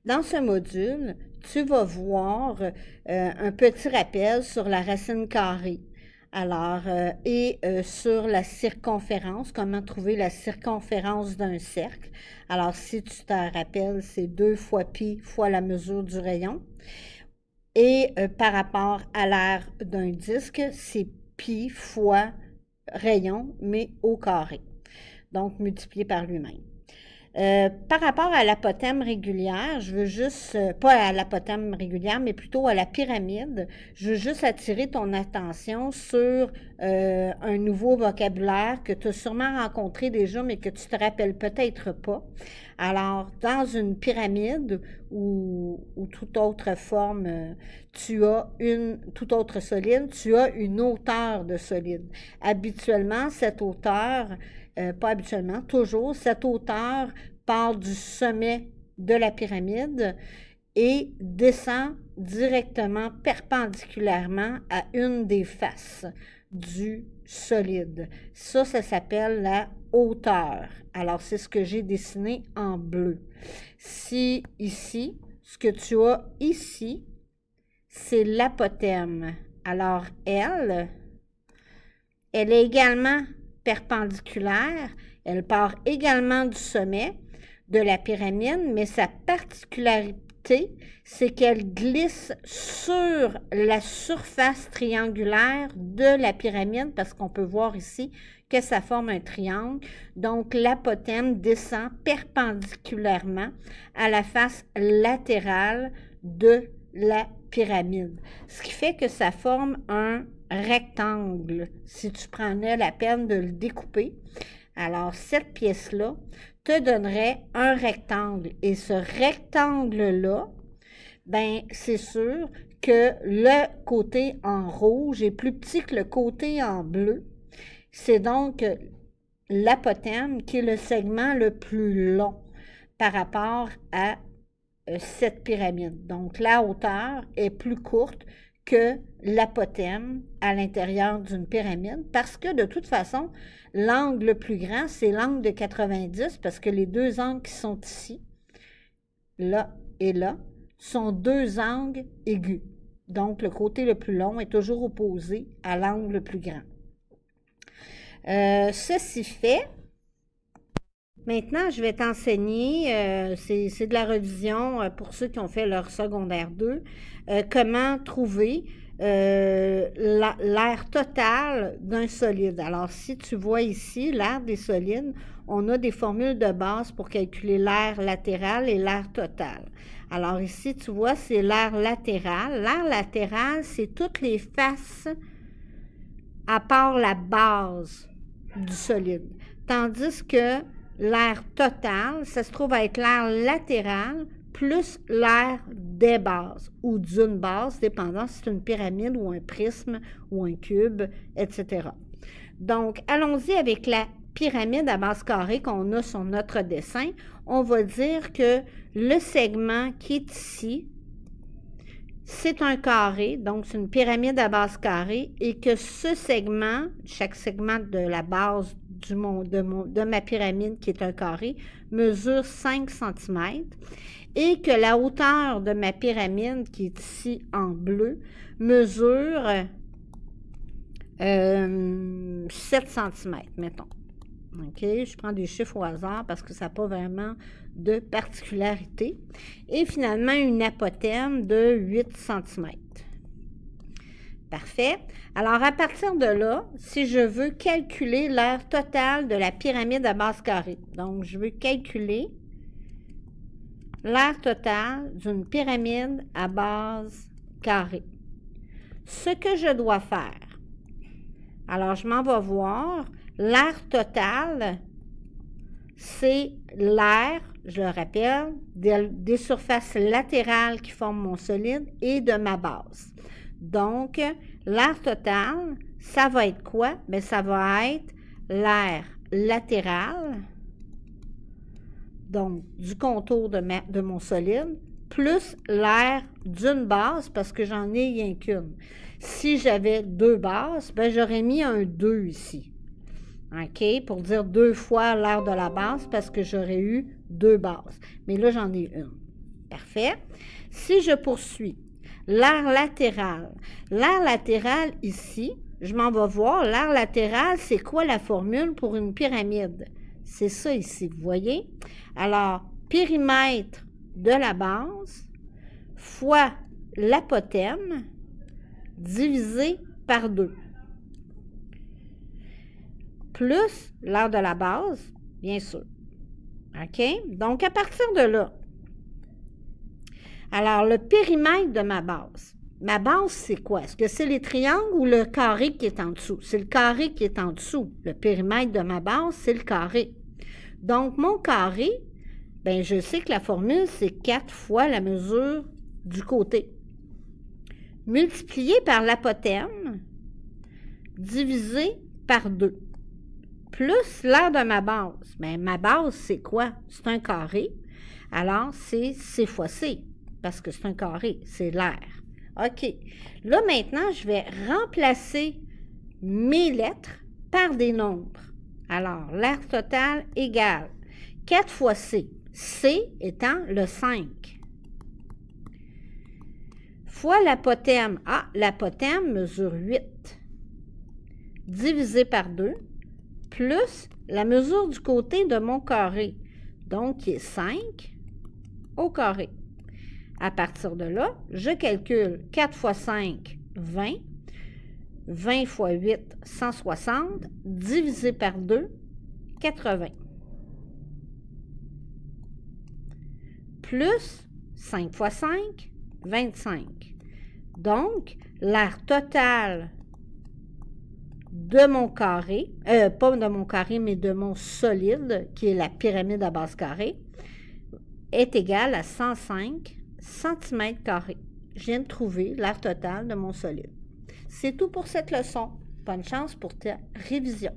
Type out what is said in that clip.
Dans ce module, tu vas voir un petit rappel sur la racine carrée. Alors, sur la circonférence, comment trouver la circonférence d'un cercle. Alors, si tu t'en rappelles, c'est 2 fois pi fois la mesure du rayon. Et par rapport à l'aire d'un disque, c'est pi fois rayon, mais au carré. Donc, multiplié par lui-même. Par rapport à l'apothème régulière, je veux juste, pas à l'apothème régulière, mais plutôt à la pyramide, je veux juste attirer ton attention sur un nouveau vocabulaire que tu as sûrement rencontré déjà, mais que tu te rappelles peut-être pas. Alors, dans une pyramide ou toute autre forme, toute autre solide, tu as une hauteur de solide. Habituellement, cette hauteur, pas habituellement, toujours, cette hauteur part du sommet de la pyramide et descend directement perpendiculairement à une des faces du solide. Ça s'appelle la hauteur. Alors, c'est ce que j'ai dessiné en bleu. Si ici, ce que tu as ici, c'est l'apothème. Alors, elle est également perpendiculaire. Elle part également du sommet de la pyramide, mais sa particularité, c'est qu'elle glisse sur la surface triangulaire de la pyramide, parce qu'on peut voir ici que ça forme un triangle. Donc, l'apothème descend perpendiculairement à la face latérale de la pyramide. Ce qui fait que ça forme un rectangle, si tu prenais la peine de le découper. Alors, cette pièce-là te donnerait un rectangle. Et ce rectangle-là, ben, c'est sûr que le côté en rouge est plus petit que le côté en bleu. C'est donc l'apothème qui est le segment le plus long par rapport à cette pyramide. Donc, la hauteur est plus courte que l'apothème à l'intérieur d'une pyramide parce que de toute façon, l'angle le plus grand, c'est l'angle de 90 parce que les deux angles qui sont ici, là et là, sont deux angles aigus. Donc, le côté le plus long est toujours opposé à l'angle le plus grand. Ceci fait, maintenant, je vais t'enseigner, c'est de la revision pour ceux qui ont fait leur secondaire 2, comment trouver l'aire totale d'un solide. Alors, si tu vois ici l'aire des solides, on a des formules de base pour calculer l'aire latérale et l'aire totale. Alors ici, tu vois, c'est l'aire latérale. L'aire latérale, c'est toutes les faces à part la base du solide. Tandis que l'aire totale, ça se trouve à être l'aire latérale plus l'aire des bases ou d'une base, dépendant si c'est une pyramide ou un prisme ou un cube, etc. Donc, allons-y avec la pyramide à base carrée qu'on a sur notre dessin. On va dire que le segment qui est ici, c'est un carré, donc c'est une pyramide à base carrée, et que ce segment, chaque segment de la base de ma pyramide qui est un carré, mesure 5 cm, et que la hauteur de ma pyramide qui est ici en bleu mesure 7 cm, mettons. OK, je prends des chiffres au hasard parce que ça n'a pas vraiment de particularité. Et finalement, une apothème de 8 cm. Parfait. Alors, à partir de là, si je veux calculer l'aire totale de la pyramide à base carrée, donc je veux calculer l'aire totale d'une pyramide à base carrée. Ce que je dois faire, alors je m'en vais voir. L'aire totale, c'est l'aire, je le rappelle, des surfaces latérales qui forment mon solide et de ma base. Donc, l'aire totale, ça va être quoi? Bien, ça va être l'aire latérale, donc du contour de mon solide, plus l'aire d'une base, parce que j'en ai rien qu'une. Si j'avais deux bases, bien, j'aurais mis un 2 ici. OK, pour dire 2 fois l'aire de la base parce que j'aurais eu 2 bases. Mais là, j'en ai une. Parfait. Si je poursuis, l'aire latérale. L'aire latérale ici, je m'en vais voir. L'aire latérale, c'est quoi la formule pour une pyramide? C'est ça ici, vous voyez? Alors, périmètre de la base fois l'apothème divisé par 2. Plus l'aire de la base, bien sûr. OK? Donc, à partir de là, alors, le périmètre de ma base. Ma base, c'est quoi? Est-ce que c'est les triangles ou le carré qui est en dessous? C'est le carré qui est en dessous. Le périmètre de ma base, c'est le carré. Donc, mon carré, bien, je sais que la formule, c'est 4 fois la mesure du côté. Multiplié par l'apothème, divisé par 2. Plus l'aire de ma base. Bien, ma base, c'est quoi? C'est un carré. Alors, c'est C fois C, parce que c'est un carré, c'est l'aire. OK. Là, maintenant, je vais remplacer mes lettres par des nombres. Alors, l'aire totale égale 4 fois C. C étant le 5. Fois l'apothème. Ah, l'apothème mesure 8. Divisé par 2. Plus la mesure du côté de mon carré. Donc, qui est 5 au carré. À partir de là, je calcule 4 fois 5, 20. 20 fois 8, 160. Divisé par 2, 80. Plus 5 fois 5, 25. Donc, l'aire totale de mon carré, pas de mon carré, mais de mon solide, qui est la pyramide à base carrée, est égale à 105 cm². Je viens de trouver l'aire totale de mon solide. C'est tout pour cette leçon. Bonne chance pour ta révision.